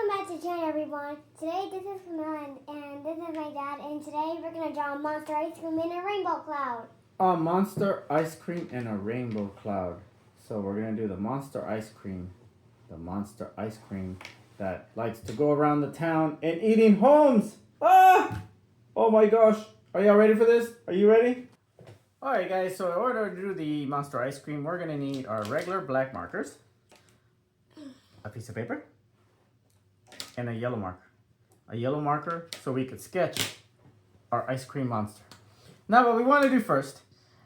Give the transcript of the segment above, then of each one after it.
Welcome back to the channel, everyone. Today, this is Camilla, and this is my dad, and today we're going to draw a monster ice cream in a rainbow cloud. A monster ice cream and a rainbow cloud. So we're going to do the monster ice cream. The monster ice cream that likes to go around the town and eating homes. Ah! Oh my gosh. Are y'all ready for this? Are you ready? Alright guys, so in order to do the monster ice cream, we're going to need our regular black markers, a piece of paper, and a yellow marker. A yellow marker so we could sketch our ice cream monster. Now what we want to do first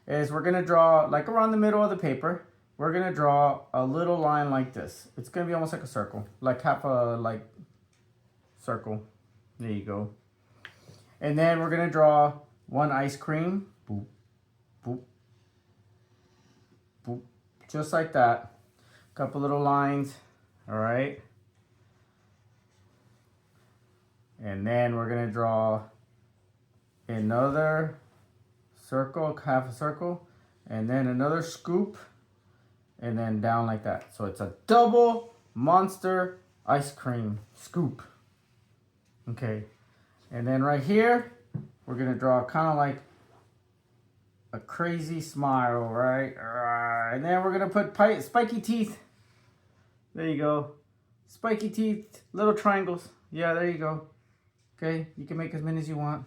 is we're going to draw, like around the middle of the paper, we're going to draw a little line like this. It's going to be almost like a circle, like half a circle. There you go. And then we're going to draw one ice cream. Boop, boop, boop. Just like that. A couple little lines. All right. And then we're going to draw another circle, half a circle, and then another scoop, and then down like that. So it's a double monster ice cream scoop. Okay. And then right here, we're going to draw kind of like a crazy smile, right? And then we're going to put spiky teeth. There you go. Spiky teeth, little triangles. Yeah, there you go. Okay, you can make as many as you want.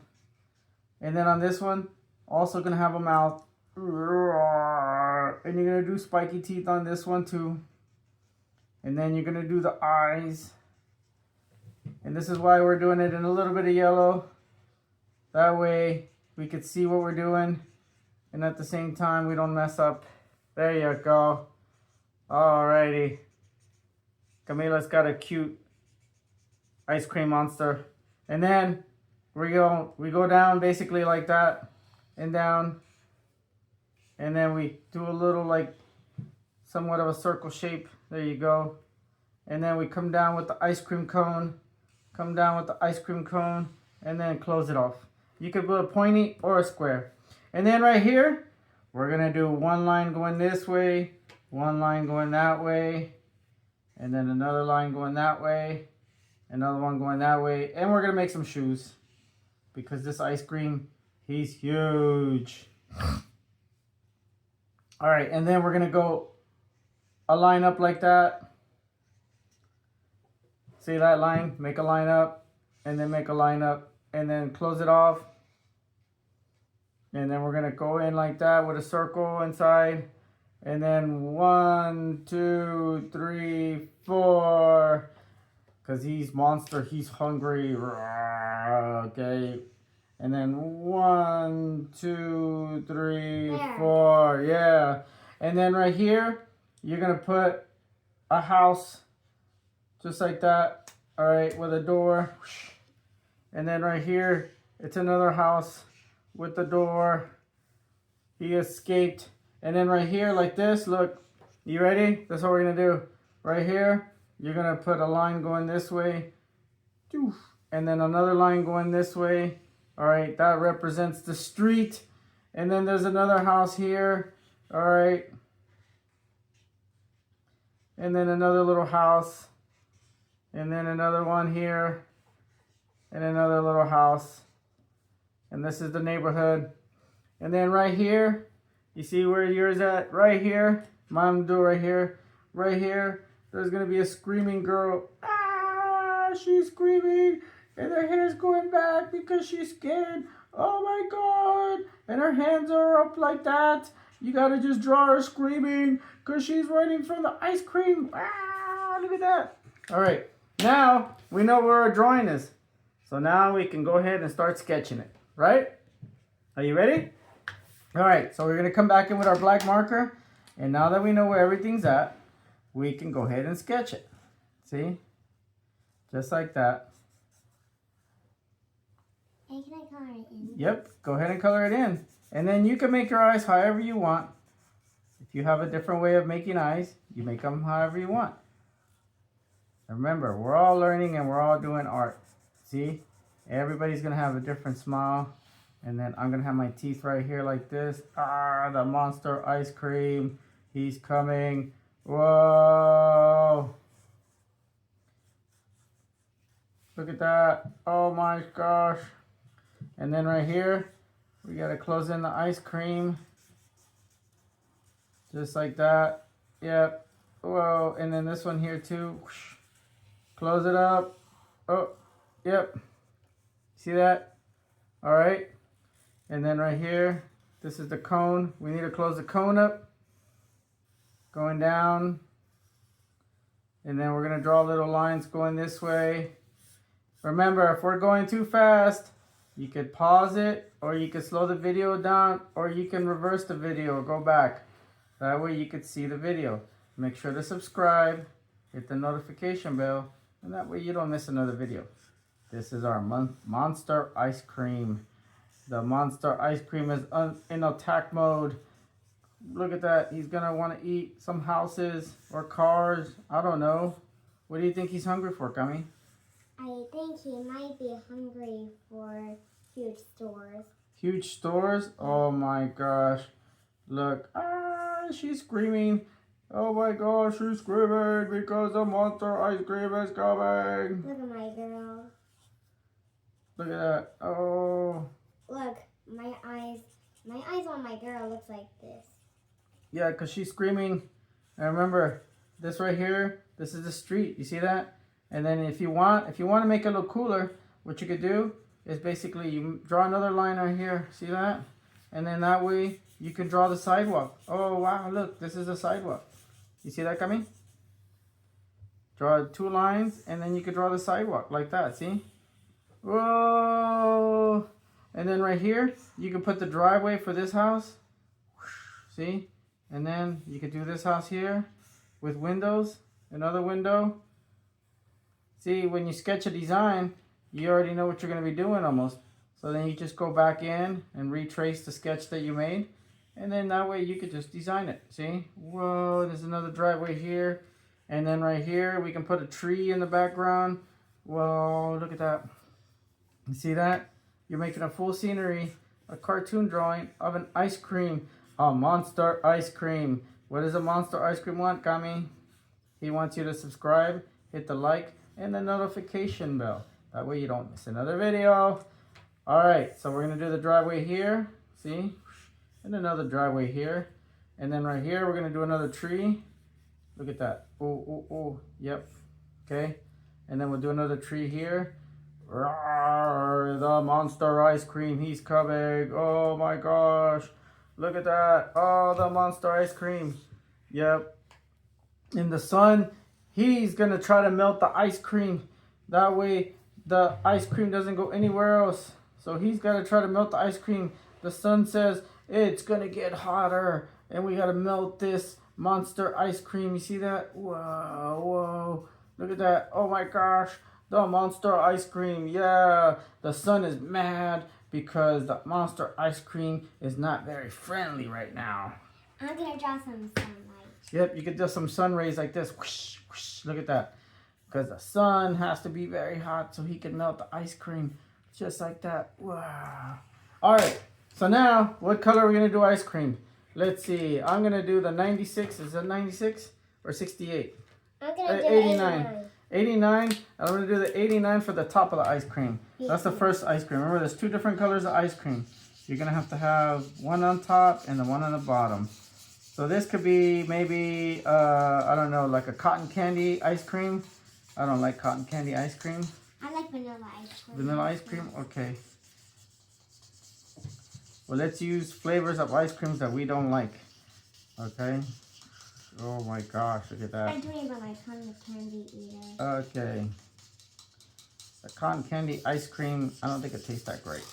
And then on this one, also going to have a mouth. And you're going to do spiky teeth on this one too. And then you're going to do the eyes. And this is why we're doing it in a little bit of yellow. That way we could see what we're doing. And at the same time, we don't mess up. There you go. Alrighty. Camila's got a cute ice cream monster. And then we go down basically like that and down. And then we do a little like somewhat of a circle shape. There you go. And then we come down with the ice cream cone. Come down with the ice cream cone and then close it off. You could put a pointy or a square. And then right here, we're going to do one line going this way, one line going that way, and then another line going that way. Another one going that way. And we're going to make some shoes. Because this ice cream, he's huge. Alright, and then we're going to go a line up like that. See that line? Make a line up. And then make a line up. And then close it off. And then we're going to go in like that with a circle inside. And then 1, 2, 3, 4... Because he's monster, he's hungry. Okay. And then 1, 2, 3, 4. Yeah. And then right here, you're going to put a house just like that. All right. With a door. And then right here, it's another house with the door. He escaped. And then right here like this, look. You ready? That's what we're going to do. Right here. You're going to put a line going this way. And then another line going this way. All right, that represents the street. And then there's another house here. All right. And then another little house. And then another one here. And another little house. And this is the neighborhood. And then right here, you see where yours at? Right here. Mine do right here. Right here. There's going to be a screaming girl. Ah, she's screaming. And her hair's going back because she's scared. Oh my God. And her hands are up like that. You got to just draw her screaming because she's running from the ice cream. Ah, look at that. All right. Now we know where our drawing is. So now we can go ahead and start sketching it. Right? Are you ready? All right. So we're going to come back in with our black marker. And now that we know where everything's at, we can go ahead and sketch it. See? Just like that. And can I color it in? Yep. Go ahead and color it in. And then you can make your eyes however you want. If you have a different way of making eyes, you make them however you want. Remember, we're all learning and we're all doing art. See? Everybody's going to have a different smile. And then I'm going to have my teeth right here like this. Ah, the monster ice cream. He's coming. Whoa. Look at that. Oh my gosh. And then right here, we gotta close in the ice cream. Just like that. Yep. Whoa. And then this one here too. Close it up. Oh, yep. See that? All right. And then right here, this is the cone. We need to close the cone up. Going down. And then we're gonna draw little lines going this way. Remember, if we're going too fast, you could pause it, or you could slow the video down, or you can reverse the video or go back. That way you could see the video. Make sure to subscribe, hit the notification bell, and that way you don't miss another video. This is our Monster Ice Cream. The Monster Ice Cream is in attack mode. Look at that. He's going to want to eat some houses or cars. I don't know. What do you think he's hungry for, Gummy? I think he might be hungry for huge stores. Huge stores? Oh my gosh. Look. She's screaming. Oh my gosh, she's screaming because the Monster Ice Cream is coming. Look at my girl. Look at that. Oh. Look, my eyes on my girl looks like this. Yeah, because she's screaming. And remember, this right here, this is the street. You see that? And then if you want to make it look cooler, what you could do is basically you draw another line right here. See that? And then that way you can draw the sidewalk. Oh, wow, look, this is a sidewalk. You see that coming? Draw 2 lines, and then you can draw the sidewalk like that, see? Whoa! And then right here, you can put the driveway for this house. See? And then you could do this house here with windows, another window. See, when you sketch a design, you already know what you're going to be doing almost. So then you just go back in and retrace the sketch that you made. And then that way you could just design it. See? Whoa, there's another driveway here. And then right here, we can put a tree in the background. Whoa, look at that. You see that? You're making a full scenery, a cartoon drawing of an ice cream. A Monster Ice Cream. What does a Monster Ice Cream want, Kami? He wants you to subscribe, hit the like, and the notification bell. That way you don't miss another video. Alright, so we're going to do the driveway here. See? And another driveway here. And then right here, we're going to do another tree. Look at that. Oh. Yep. Okay. And then we'll do another tree here. Rawr, the Monster Ice Cream. He's coming. Oh my gosh. Look at that. Oh, the Monster Ice Cream. Yep. In the sun, he's going to try to melt the ice cream. That way, the ice cream doesn't go anywhere else. So he's got to try to melt the ice cream. The sun says, it's going to get hotter. And we got to melt this Monster Ice Cream. You see that? Whoa. Look at that. Oh my gosh. The Monster Ice Cream. Yeah. The sun is mad because the Monster Ice Cream is not very friendly right now. I'm going to draw some sunlight. Yep, you could do some sun rays like this. Whoosh, whoosh. Look at that. Because the sun has to be very hot so he can melt the ice cream. Just like that. Wow. All right. So now, what color are we going to do ice cream? Let's see. I'm going to do the 96. Is that 96 or 68? I'm going to do 89. 89. I'm going to do the 89 for the top of the ice cream. That's the first ice cream. Remember, there's 2 different colors of ice cream. You're going to have one on top and the one on the bottom. So this could be maybe, I don't know, like a cotton candy ice cream. I don't like cotton candy ice cream. I like vanilla ice cream. Vanilla ice cream? Okay. Well, let's use flavors of ice creams that we don't like. Okay. Oh my gosh, look at that. I don't even like cotton candy either. Okay. The cotton candy ice cream, I don't think it tastes that great.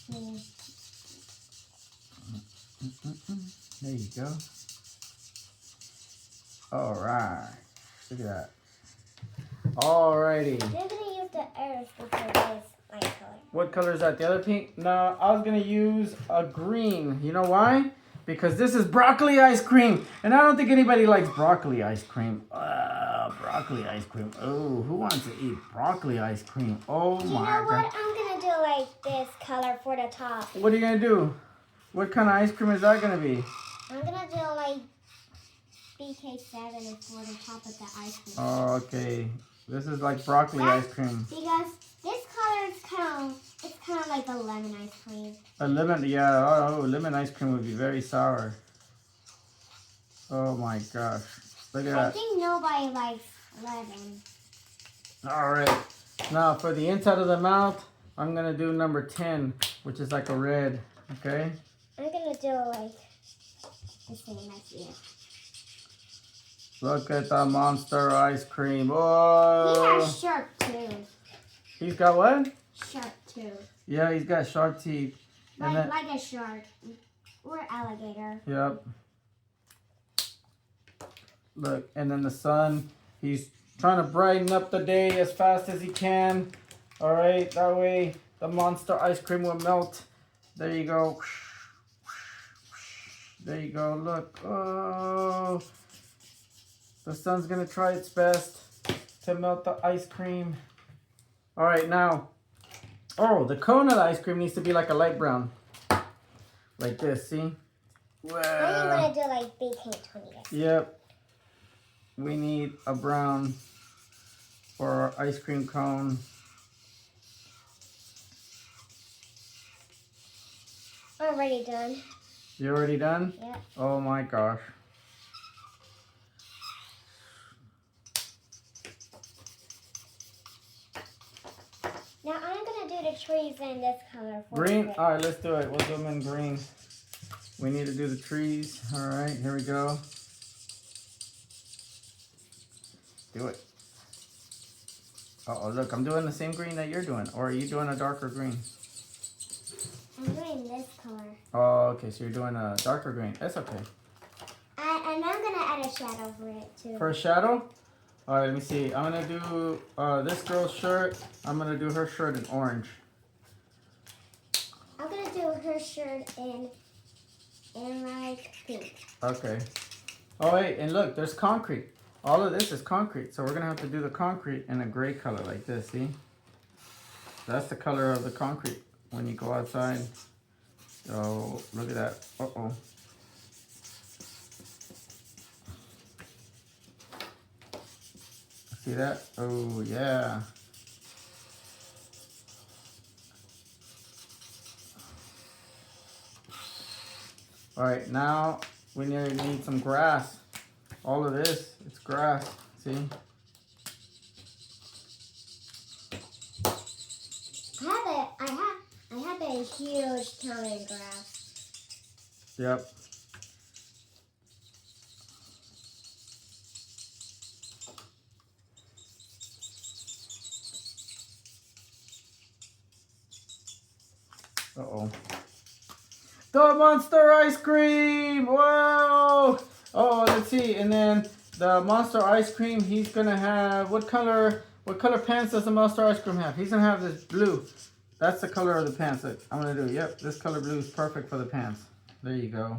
Yeah. There you go. All right. Look at that. Alrighty. They're going to use the earth for this light color. What color is that? The other pink? No, I was going to use a green. You know why? Because this is broccoli ice cream. And I don't think anybody likes broccoli ice cream. Broccoli ice cream. Oh, who wants to eat broccoli ice cream? Oh my God. You know what? I'm going to do like this color for the top. What are you going to do? What kind of ice cream is that going to be? I'm going to do like BK7 for the top of the ice cream. Oh, okay. This is like broccoli ice cream. Because this color is kind of like a lemon ice cream. A lemon, yeah. Oh, lemon ice cream would be very sour. Oh my gosh. Look at I that. think nobody likes lemon. All right. Now for the inside of the mouth, I'm gonna do number 10, which is like a red. Okay. I'm gonna do like the same as you. Look at the Monster ice cream. He Oh. has sharp too. He's got what? Sharp too. Yeah, he's got sharp teeth. And then, Like a shark or alligator. yep. Look, and then the sun. He's trying to brighten up the day as fast as he can. All right, that way the Monster ice cream will melt. There you go. There you go. Look. Oh. The sun's gonna try its best to melt the ice cream. All right, now. Oh, the cone of the ice cream needs to be like a light brown. Like this, see? I'm gonna do like big hint on it. Yep. We need a brown for our ice cream cone. Already done. You already done? Yeah. Oh my gosh. Now I'm gonna do the trees in this color for Green? you. Alright, let's do it. We'll do them in green. We need to do the trees. Alright, here we go. Do it. Uh-oh, look, I'm doing the same green that you're doing. Or are you doing a darker green? I'm doing this color. Oh, okay, so you're doing a darker green. That's okay. And I'm gonna add a shadow for it too. For a shadow? Alright, let me see. I'm gonna do this girl's shirt. I'm gonna do her shirt in orange. I'm gonna do her shirt in like pink. Okay. Oh wait, and look, there's concrete. All of this is concrete, so we're gonna have to do the concrete in a gray color like this, see? That's the color of the concrete when you go outside. So look at that. Uh-oh. See that? Oh yeah. All right, now we need some grass. All of this, it's grass. See? I have a huge ton of grass. Yep. Uh-oh. The Monster ice cream! Whoa! Oh, let's see. And then the Monster ice cream, he's gonna have what color pants does the Monster ice cream have? He's gonna have this blue. That's the color of the pants that I'm gonna do. Yep, this color blue is perfect for the pants. There you go.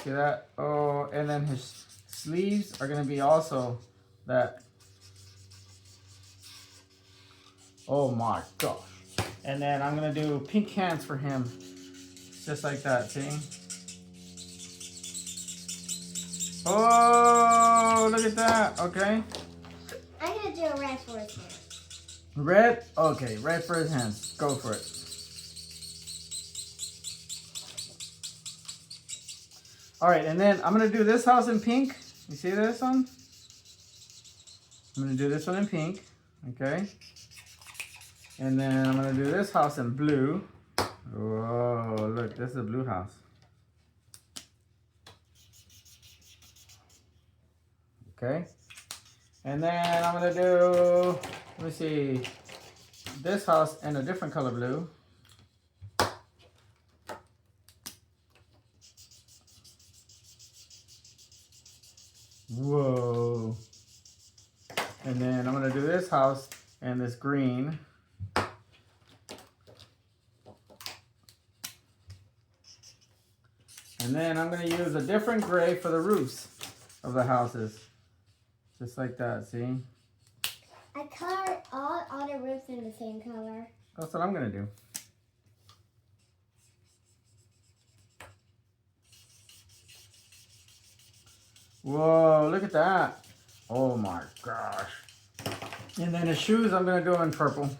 See that? Oh, and then his sleeves are gonna be also that. Oh my gosh. And then I'm gonna do pink hands for him. Just like that, see? Oh, look at that, okay. I'm gonna do a red for his hair. Red? Okay, red for his hands. Go for it. All right, and then I'm gonna do this house in pink. You see this one? I'm gonna do this one in pink, okay? And then I'm gonna do this house in blue. Whoa, look, this is a blue house. Okay. And then I'm gonna do, let me see, this house in a different color blue. Whoa. And then I'm gonna do this house in this green. And then I'm going to use a different gray for the roofs of the houses. Just like that, see? I colored all the roofs in the same color. That's what I'm going to do. Whoa, look at that. Oh my gosh. And then his shoes, I'm gonna do them in purple.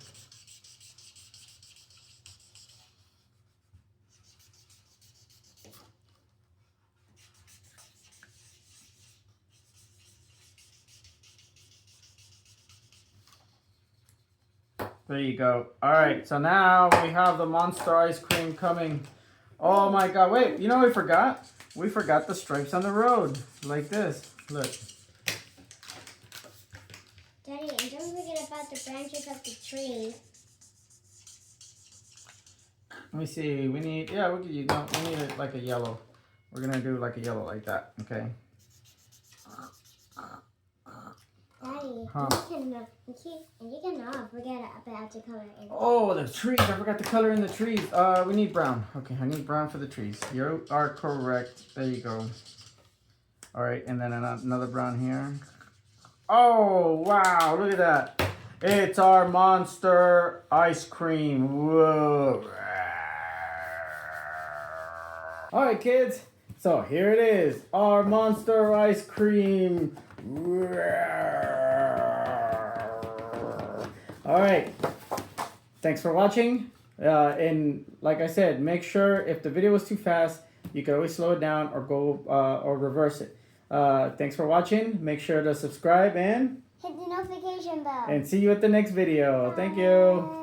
There you go. All right, so now we have the Monster ice cream coming. Oh my God! Wait, you know what we forgot? We forgot the stripes on the road, like this. Look. Daddy, and don't forget about the branches of the tree. Let me see. We need, yeah, we need it like a yellow. We're gonna do like a yellow like that. Okay. Daddy, Huh. you cannot forget about the color. Oh, the trees. I forgot the color in the trees. We need brown. Okay, I need brown for the trees. You are correct. There you go. All right, and then another brown here. Oh, wow. Look at that. It's our Monster ice cream. Whoa. All right, kids. So here it is. Our Monster ice cream. All right. Thanks for watching. And like I said, make sure if the video was too fast, you can always slow it down or go or reverse it. Thanks for watching. Make sure to subscribe and hit the notification bell. see you at the next video. Thank you.